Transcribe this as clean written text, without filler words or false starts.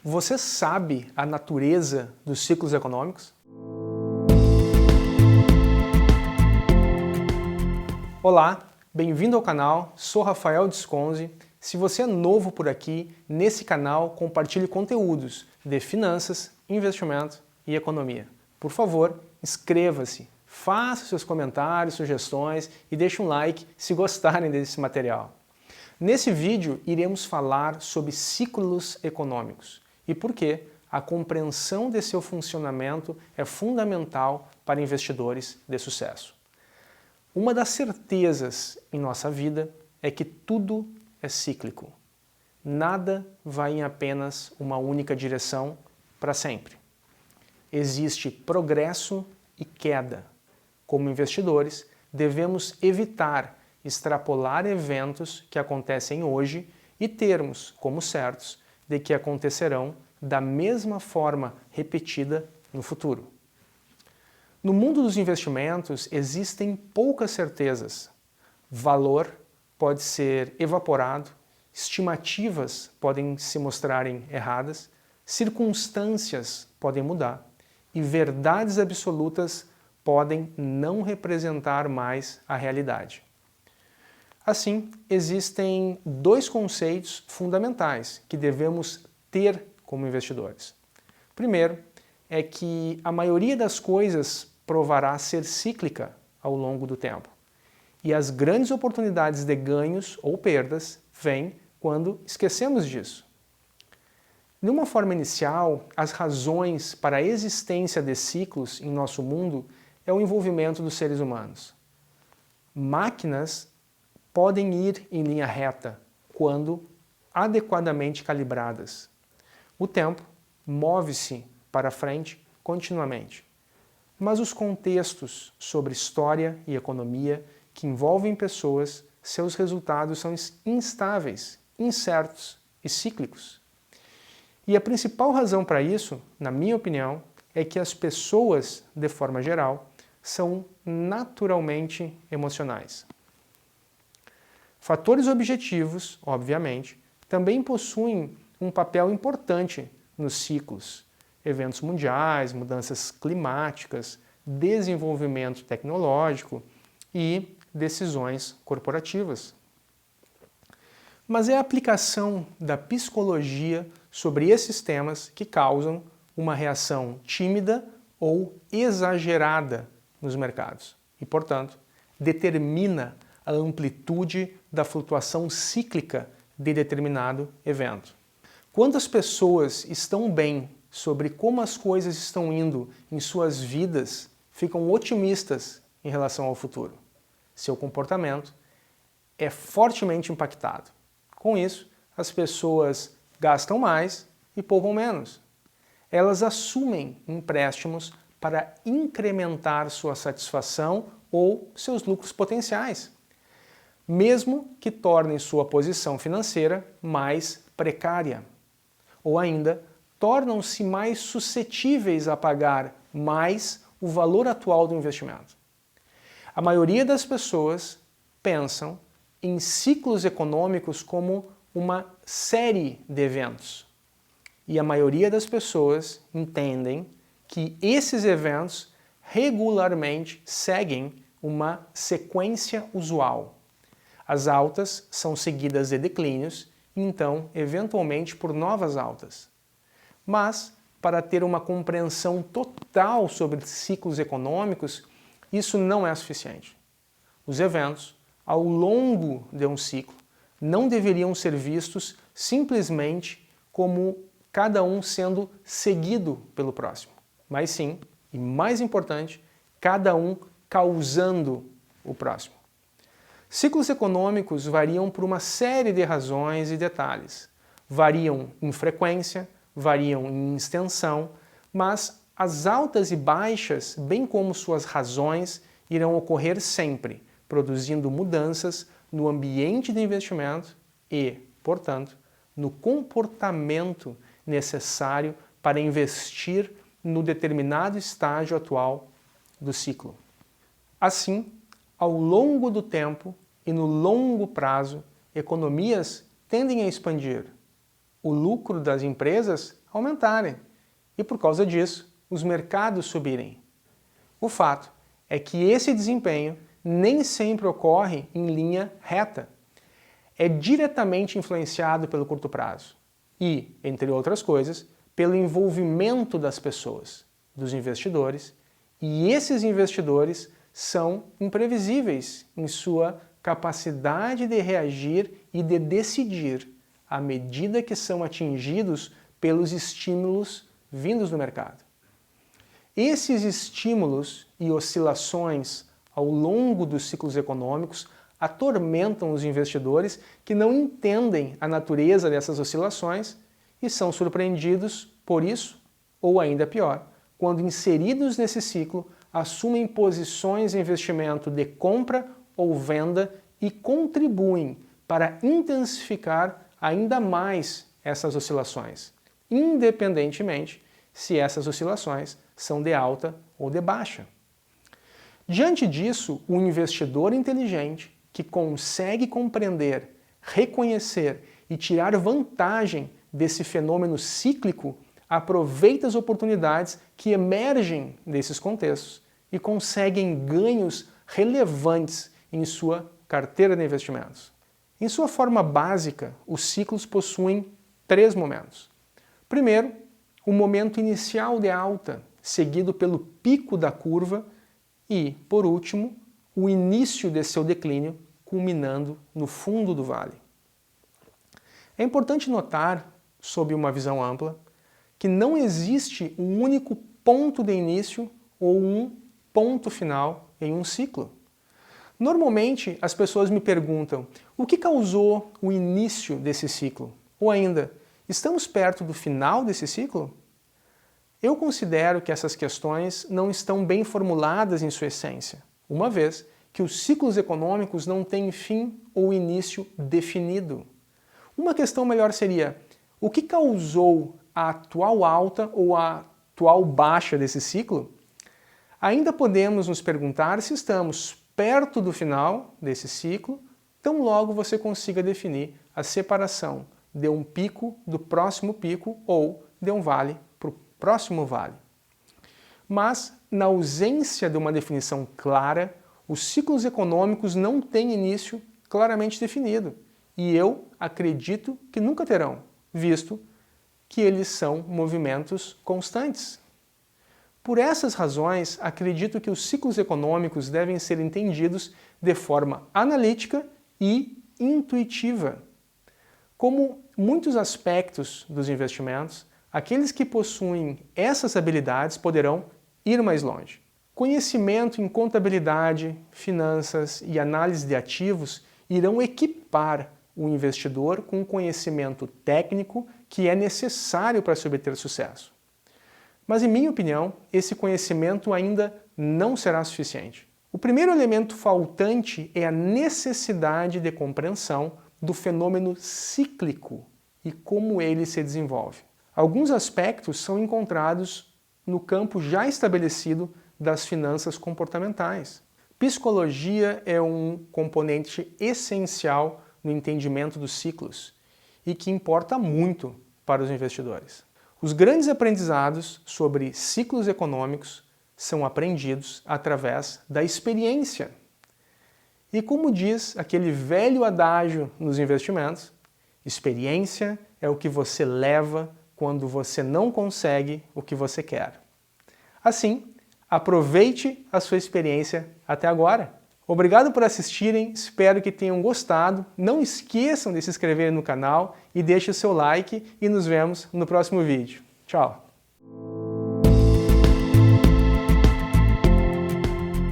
Você sabe a natureza dos ciclos econômicos? Olá, bem-vindo ao canal, sou Rafael Desconze. Se você é novo por aqui, nesse canal compartilhe conteúdos de finanças, investimento e economia. Por favor, inscreva-se, faça seus comentários, sugestões e deixe um like se gostarem desse material. Nesse vídeo, iremos falar sobre ciclos econômicos e por que a compreensão de seu funcionamento é fundamental para investidores de sucesso. Uma das certezas em nossa vida é que tudo é cíclico. Nada vai em apenas uma única direção para sempre. Existe progresso e queda. Como investidores, devemos evitar extrapolar eventos que acontecem hoje e termos como certos de que acontecerão da mesma forma repetida no futuro. No mundo dos investimentos existem poucas certezas. Valor pode ser evaporado, estimativas podem se mostrarem erradas, circunstâncias podem mudar e verdades absolutas podem não representar mais a realidade. Assim, existem dois conceitos fundamentais que devemos ter como investidores. Primeiro, é que a maioria das coisas provará ser cíclica ao longo do tempo. E as grandes oportunidades de ganhos ou perdas vêm quando esquecemos disso. De uma forma inicial, as razões para a existência de ciclos em nosso mundo é o envolvimento dos seres humanos. Máquinas podem ir em linha reta quando adequadamente calibradas. O tempo move-se para frente continuamente. Mas os contextos sobre história e economia que envolvem pessoas, seus resultados são instáveis, incertos e cíclicos. E a principal razão para isso, na minha opinião, é que as pessoas, de forma geral, são naturalmente emocionais. Fatores objetivos, obviamente, também possuem um papel importante nos ciclos. Eventos mundiais, mudanças climáticas, desenvolvimento tecnológico e decisões corporativas. Mas é a aplicação da psicologia sobre esses temas que causam uma reação tímida ou exagerada nos mercados e, portanto, determina a amplitude da flutuação cíclica de determinado evento. Quando as pessoas estão bem sobre como as coisas estão indo em suas vidas, ficam otimistas em relação ao futuro. Seu comportamento é fortemente impactado. Com isso, as pessoas gastam mais e poupam menos. Elas assumem empréstimos para incrementar sua satisfação ou seus lucros potenciais, mesmo que tornem sua posição financeira mais precária. Ou ainda, tornam-se mais suscetíveis a pagar mais o valor atual do investimento. A maioria das pessoas pensam em ciclos econômicos como uma série de eventos. E a maioria das pessoas entendem que esses eventos regularmente seguem uma sequência usual. As altas são seguidas de declínios e então, eventualmente, por novas altas. Mas, para ter uma compreensão total sobre ciclos econômicos, isso não é suficiente. Os eventos, ao longo de um ciclo, não deveriam ser vistos simplesmente como cada um sendo seguido pelo próximo, mas sim, e mais importante, cada um causando o próximo. Ciclos econômicos variam por uma série de razões e detalhes. Variam em frequência, variam em extensão, mas as altas e baixas, bem como suas razões, irão ocorrer sempre, produzindo mudanças no ambiente de investimento e, portanto, no comportamento necessário para investir no determinado estágio atual do ciclo. Assim, ao longo do tempo e no longo prazo, economias tendem a expandir, o lucro das empresas aumentarem e, por causa disso, os mercados subirem. O fato é que esse desempenho nem sempre ocorre em linha reta. É diretamente influenciado pelo curto prazo e, entre outras coisas, pelo envolvimento das pessoas, dos investidores, e esses investidores são imprevisíveis em sua capacidade de reagir e de decidir à medida que são atingidos pelos estímulos vindos do mercado. Esses estímulos e oscilações ao longo dos ciclos econômicos atormentam os investidores que não entendem a natureza dessas oscilações e são surpreendidos por isso, ou ainda pior, quando inseridos nesse ciclo, assumem posições de investimento de compra ou venda e contribuem para intensificar ainda mais essas oscilações, independentemente se essas oscilações são de alta ou de baixa. Diante disso, o investidor inteligente, que consegue compreender, reconhecer e tirar vantagem desse fenômeno cíclico, aproveita as oportunidades que emergem desses contextos e conseguem ganhos relevantes em sua carteira de investimentos. Em sua forma básica, os ciclos possuem 3 momentos. Primeiro, o momento inicial de alta, seguido pelo pico da curva e, por último, o início de seu declínio, culminando no fundo do vale. É importante notar, sob uma visão ampla, que não existe um único ponto de início ou um ponto final em um ciclo. Normalmente, as pessoas me perguntam: o que causou o início desse ciclo? Ou ainda, estamos perto do final desse ciclo? Eu considero que essas questões não estão bem formuladas em sua essência, uma vez que os ciclos econômicos não têm fim ou início definido. Uma questão melhor seria: o que causou a atual alta ou a atual baixa desse ciclo? Ainda podemos nos perguntar se estamos perto do final desse ciclo, tão logo você consiga definir a separação de um pico do próximo pico ou de um vale para o próximo vale. Mas, na ausência de uma definição clara, os ciclos econômicos não têm início claramente definido, e eu acredito que nunca terão, visto que eles são movimentos constantes. Por essas razões, acredito que os ciclos econômicos devem ser entendidos de forma analítica e intuitiva. Como muitos aspectos dos investimentos, aqueles que possuem essas habilidades poderão ir mais longe. Conhecimento em contabilidade, finanças e análise de ativos irão equipar o investidor com o conhecimento técnico que é necessário para se obter sucesso. Mas, em minha opinião, esse conhecimento ainda não será suficiente. O primeiro elemento faltante é a necessidade de compreensão do fenômeno cíclico e como ele se desenvolve. Alguns aspectos são encontrados no campo já estabelecido das finanças comportamentais. Psicologia é um componente essencial no entendimento dos ciclos e que importa muito para os investidores. Os grandes aprendizados sobre ciclos econômicos são aprendidos através da experiência. E como diz aquele velho adágio nos investimentos, experiência é o que você leva quando você não consegue o que você quer. Assim, aproveite a sua experiência até agora. Obrigado por assistirem, espero que tenham gostado. Não esqueçam de se inscrever no canal e deixe o seu like e nos vemos no próximo vídeo. Tchau!